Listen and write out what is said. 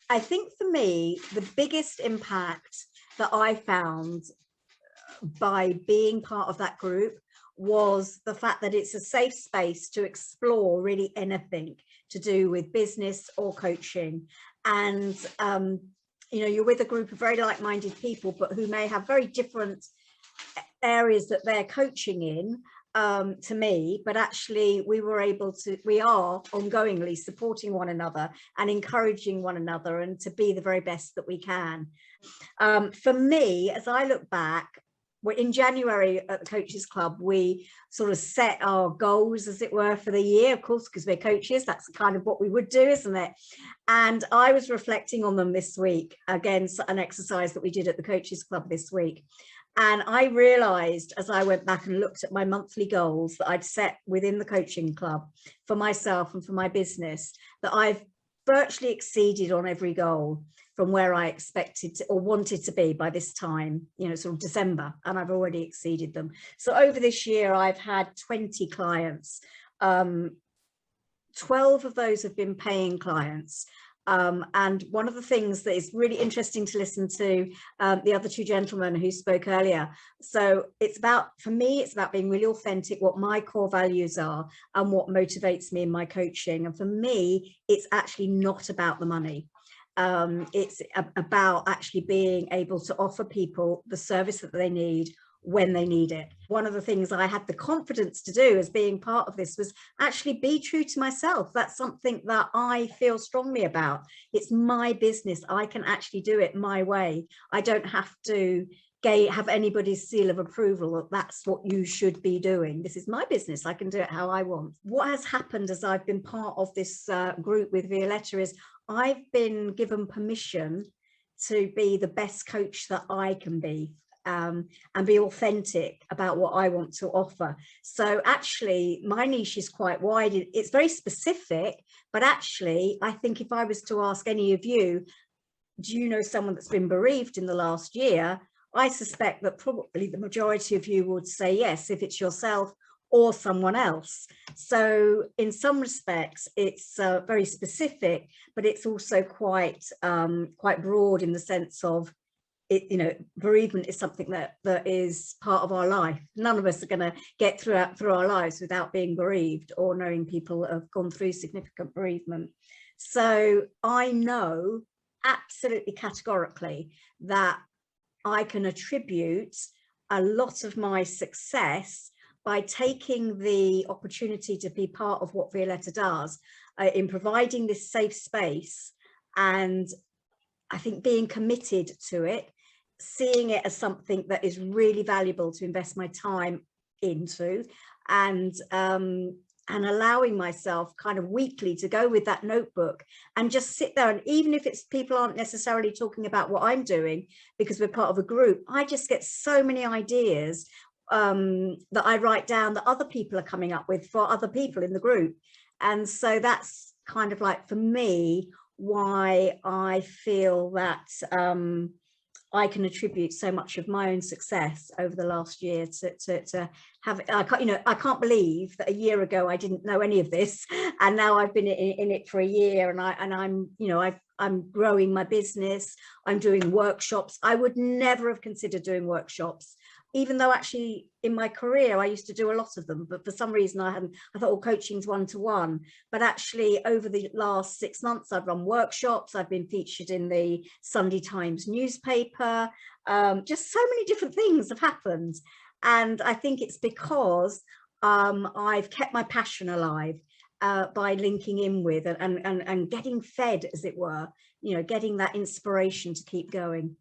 I think for me, the biggest impact that I found by being part of that group was the fact that it's a safe space to explore really anything to do with business or coaching. And you know, you're with a group of very like-minded people, but who may have very different areas that they're coaching in, to me, but actually we are ongoingly supporting one another and encouraging one another and to be the very best that we can. For me, as I look back, in January at the Coaches Club, we sort of set our goals, as it were, for the year, of course, because we're coaches, that's kind of what we would do, isn't it? And I was reflecting on them this week, again, an exercise that we did at the Coaches Club this week. And I realized as I went back and looked at my monthly goals that I'd set within the coaching club for myself and for my business, that I've virtually exceeded on every goal from where I expected to or wanted to be by this time, you know, sort of December, and I've already exceeded them. So over this year, I've had 20 clients. 12 of those have been paying clients. And one of the things that is really interesting to listen to the other two gentlemen who spoke earlier. So it's about, for me, it's about being really authentic, what my core values are and what motivates me in my coaching. And for me, it's actually not about the money. It's about actually being able to offer people the service that they need when they need it. One of the things I had the confidence to do as being part of this was actually be true to myself. That's something that I feel strongly about. It's my business. I can actually do it my way. I don't have to have anybody's seal of approval that that's what you should be doing. This is my business. I can do it how I want. What has happened as I've been part of this group with Violetta is I've been given permission to be the best coach that I can be. And be authentic about what I want to offer. So actually my niche is quite wide. It's very specific, but actually I think if I was to ask any of you, do you know someone that's been bereaved in the last year? I suspect that probably the majority of you would say yes, if it's yourself or someone else. So in some respects, it's very specific, but it's also quite broad in the sense of, it, you know, bereavement is something that is part of our life. None of us are going to get through our lives without being bereaved or knowing people that have gone through significant bereavement. So I know absolutely categorically that I can attribute a lot of my success by taking the opportunity to be part of what Violetta does in providing this safe space, and I think being committed to it, seeing it as something that is really valuable to invest my time into, and allowing myself kind of weekly to go with that notebook and just sit there. And even if it's people aren't necessarily talking about what I'm doing because we're part of a group, I just get so many ideas that I write down that other people are coming up with for other people in the group. And so that's kind of like, for me, why I feel that I can attribute so much of my own success over the last year to have, I can't believe that a year ago I didn't know any of this, and now I've been in it for a year, and I'm, you know, I'm growing my business. I'm doing workshops. I would never have considered doing workshops, even though actually in my career I used to do a lot of them, but for some reason I thought, oh, coaching's one-to-one. But actually over the last 6 months I've run workshops, I've been featured in the Sunday Times newspaper, just so many different things have happened. And I think it's because I've kept my passion alive by linking in with and getting fed, as it were, you know, getting that inspiration to keep going.